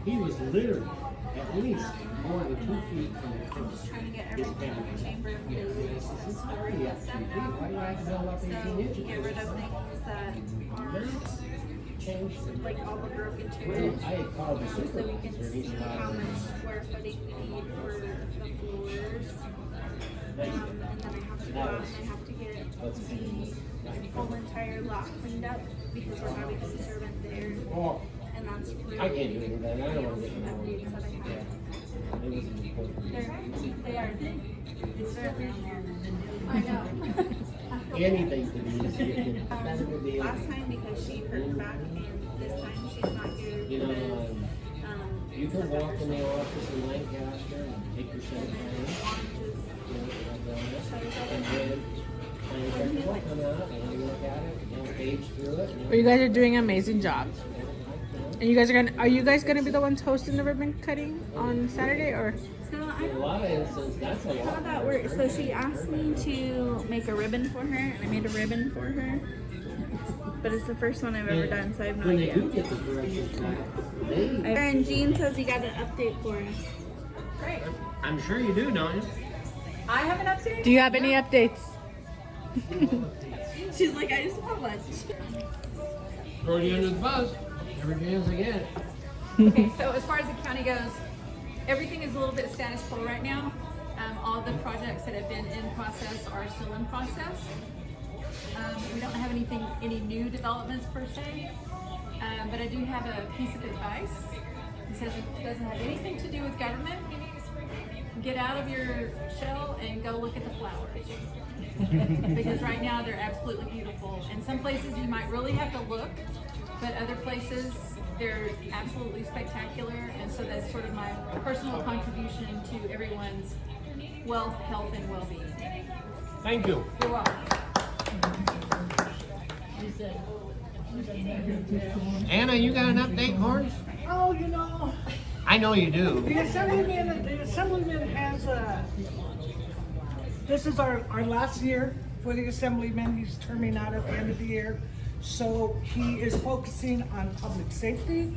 He was literally at least more than 2 feet from the I'm just trying to get his everything in the chamber of Yeah, blues this and is storage already and up 2 stuff feet. now. Why do I have to go up 18 So inches? get rid of things that aren't Changed the like all the broken Well, chairs. I had called the So we supervisor can and he see said, how much square footage we need for the floors. And then I have to go out and I have to get the whole entire lot cleaned up because we're having a servant there. oh, And that's really I can't do anything about it. I don't want to get the involved. updates that I have. It was important. They are. It's very I know. Anything to be easier. Better to be Last time because she hurt her back and this time she's not here. You know, because, you can walk in the office in Lancaster and take your cell phone. And then you come out and you look at it, you page through it. Well, you guys are doing an amazing job. And you guys are you guys gonna be the ones hosting the ribbon cutting on Saturday or? So I In a lot of instances, that's a lot. how that works. So she asked me to make a ribbon for her, and I made a ribbon for her. But it's the first one I've ever done, so I have no When they idea. do get the directions back, they, And Jean says he got an update for us. Great. I'm sure you do, don't you? I have an update. Do you have any updates? She's like, I just want lunch. Throw you under the bus. Every chance I get. Okay, so as far as the county goes, everything is a little bit status quo right now. All the projects that have been in process are still in process. We don't have any new developments per se, but I do have a piece of advice. It says it doesn't have anything to do with government. Get out of your shell and go look at the flowers. Because right now they're absolutely beautiful. And some places you might really have to look, but other places they're absolutely spectacular. And so that's sort of my personal contribution to everyone's wealth, health, and well-being. Thank you. You're welcome. Anna, you got an update for us? Oh, you know, I know you do. the assemblyman has this is our last year for the assemblyman. He's terming out at the end of the year. So he is focusing on public safety.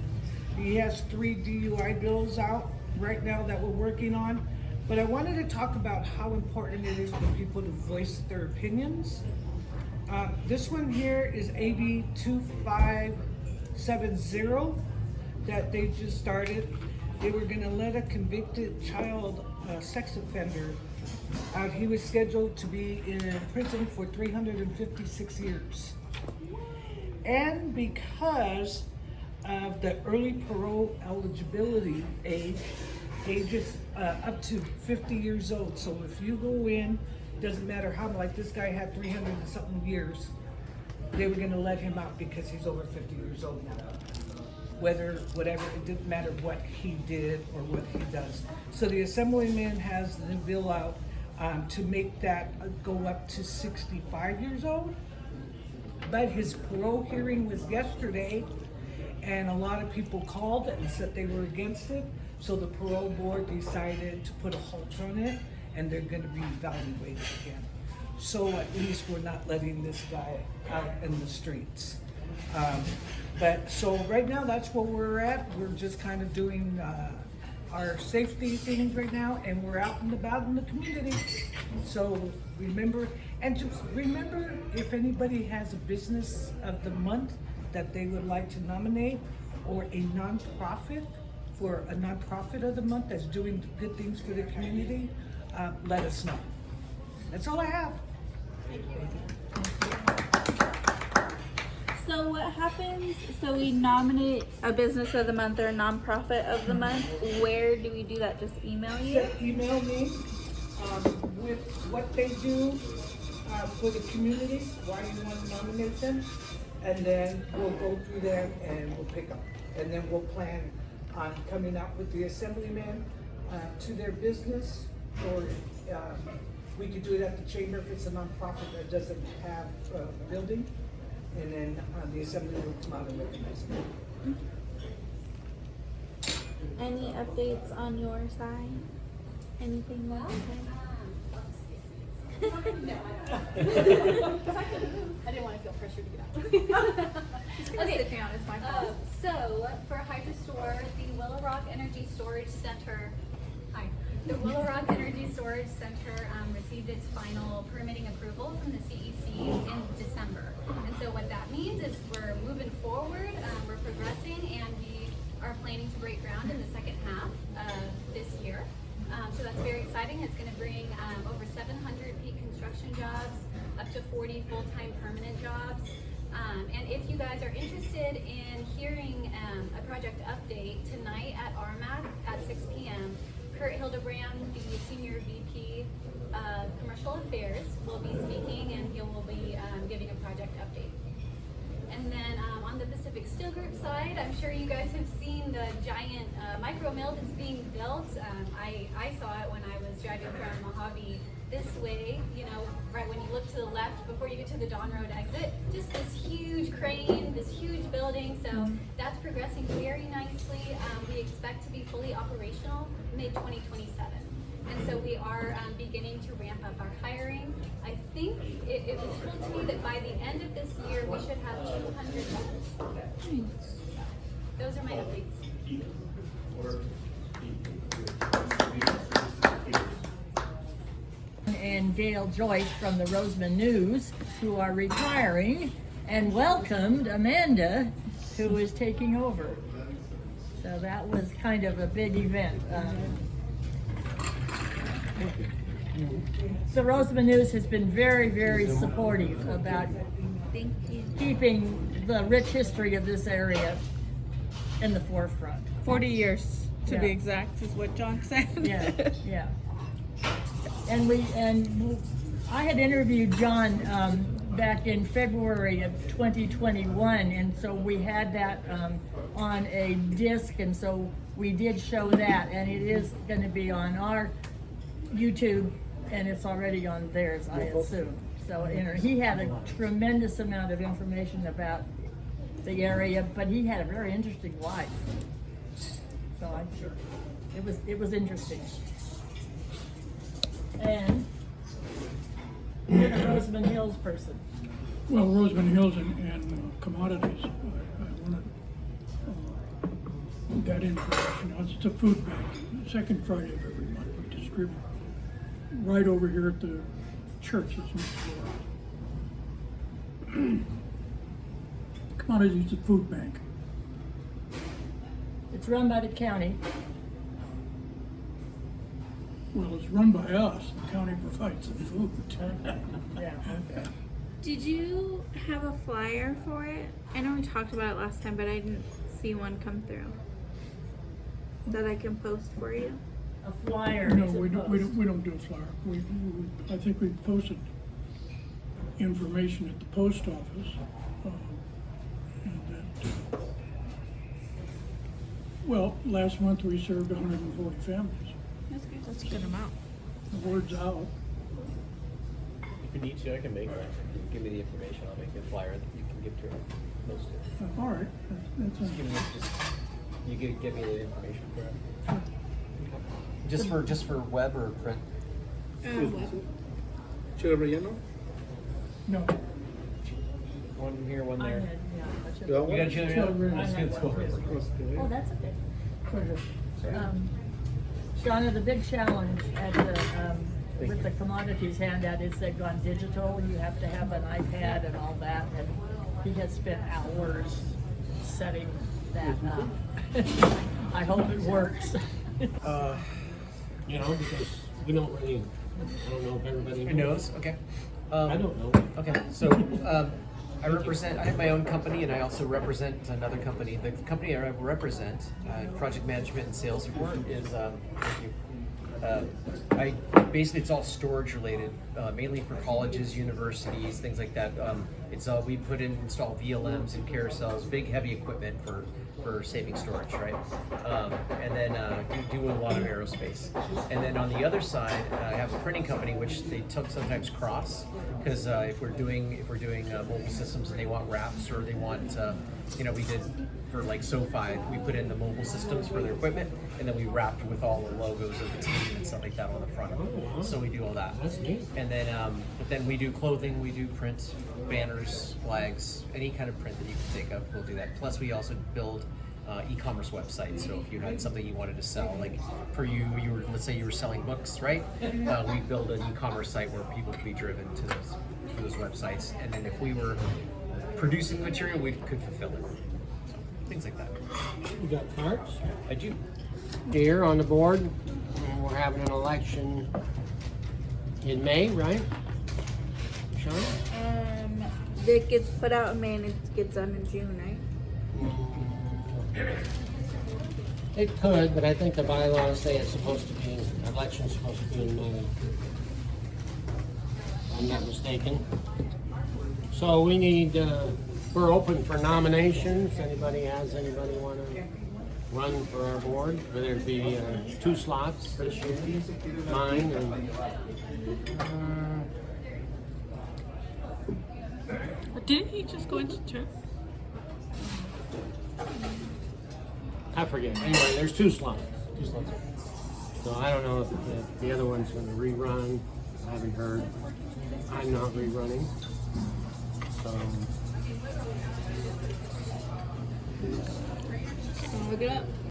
He has 3 DUI bills out right now that we're working on. But I wanted to talk about how important it is for people to voice their opinions. This one here is AB 2570 that they just started. They were gonna let a convicted child sex offender out. He was scheduled to be in prison for 356 years. And because of the early parole eligibility age is up to 50 years old. So if you go in, doesn't matter how, like this guy had 300 and something years, they were gonna let him out because he's over 50 years old now. Whatever, it didn't matter what he did or what he does. So the assemblyman has the bill out to make that go up to 65 years old. But his parole hearing was yesterday, and a lot of people called and said they were against it. So the parole board decided to put a halt on it, and they're gonna be evaluated again. So at least we're not letting this guy out in the streets. But so right now, that's where we're at. We're just kind of doing our safety things right now, and we're out and about in the community. So remember, and just remember, if anybody has a business of the month that they would like to nominate, or a nonprofit for a nonprofit of the month that's doing good things for the community, let us know. That's all I have. So what happens, so we nominate a business of the month or a nonprofit of the month, where do we do that? Just email you? Just email me with what they do for the community, why you want to nominate them, and then we'll go through them and we'll pick up. And then we'll plan on coming out with the assemblyman to their business, or we could do it at the chamber if it's a nonprofit that doesn't have a building, and then the assemblyman will come out and recognize them. Any updates on your side? Anything more? No, I don't. I didn't want to feel pressure to get out. She's gonna sit down. It's my fault. So for HydroStore, the Willow Rock Energy Storage Center, the Willow Rock Energy Storage Center received its final permitting approval from the CEC in December. And so what that means is we're moving forward, we're progressing, and we are planning to break ground in the second half of this year. So that's very exciting. It's going to bring over 700 peak construction jobs, up to 40 full-time permanent jobs. And if you guys are interested in hearing a project update tonight at RMAC at 6 p.m., Kurt Hildebrand, the Senior VP of Commercial Affairs, will be speaking, and he will be giving a project update. And then on the Pacific Steel Group side, I'm sure you guys have seen the giant micro mill that's being built. I saw it when I was driving from Mojave this way, you know, right when you look to the left before you get to the Dawn Road exit. Just this huge crane, this huge building. So that's progressing very nicely. We expect to be fully operational mid-2027. And so we are beginning to ramp up our hiring. I think it was told to me that by the end of this year, we should have 200 jobs. Those are my updates. And Gail Joyce from the Rosamond News, who are retiring, and welcomed Amanda, who is taking over. So that was kind of a big event. The Rosamond News has been very, very supportive about keeping the rich history of this area in the forefront. 40 years to be Yeah. exact is what John said. Yeah, yeah. And I had interviewed John back in February of 2021, and so we had that on a disc, and so we did show that, and it is going to be on our YouTube, and it's already on theirs, I assume. So, you know, he had a tremendous amount of information about the area, but he had a very interesting life. So it was interesting. And you're the Rosamond Hills person. Well, Rosamond Hills and commodities, I wanted that information. It's a food bank. The second Friday of every month we distribute. Right over here at the church that's next door. Commodities, a food bank. It's run by the county. Well, it's run by us. The county provides the food. Yeah, okay. Did you have a flyer for it? I know we talked about it last time, but I didn't see one come through that I can post for you. A flyer. No, is a we post. don't do a flyer. I think we posted information at the post office. And that, well, last month we served 140 families. That's good. That's a good amount. The word's out. If you need to, I can make one. Give me the information, I'll make a flyer that you can give to her. Post it. All right, that's Just give me, you give me the information for it. Just for web or print? Chile relleno? no. One here, one I there. had, yeah, that's You it. got You one? got a chili Chili relleno? relleno. Let's get it over. Okay. Oh, that's okay. Go ahead. Shauna, the big challenge at the, with the commodities handout is they've gone digital. You have to have an iPad and all that, and he has spent hours setting that up. I hope it works. You know, because we don't really, I don't know if everybody knows. Okay. I don't know. Okay. So I have my own company, and I also represent another company. The company I represent, project management and sales for, is thank you. I basically it's all storage related, mainly for colleges, universities, things like that. We install VLMs and carousels, big heavy equipment for saving storage, right? And then we do a lot of aerospace. And then on the other side, I have a printing company which they sometimes cross, because if we're doing mobile systems and they want wraps, or they want we did for like SoFi, we put in the mobile systems for their equipment, and then we wrapped with all the logos of the team and stuff like that on the front. So we do all that. That's neat. And then, but then we do clothing, we do print, banners. banners, flags, any kind of print that you can think of, we'll do that. Plus, we also build e-commerce websites. So if you had something you wanted to sell, like for you were, let's say you were selling books, right? We build an e-commerce site where people could be driven to those websites, and then if we were producing material, we could fulfill it. So, things like that. You got cards? I do. Here on the board, and we're having an election in May, right? Sean? It gets put out in May and it gets done in June, right? It could, but I think the bylaws say it's supposed to be, election's supposed to be in May. If I'm not mistaken. So we need, we're open for nominations. Anybody want to run for our board? Whether it be 2 slots this year, mine and Didn't he just go into term? I forget. Anyway, there's 2 slots. So I don't know if the other one's going to rerun. I haven't heard. I'm not rerunning. So Look it up.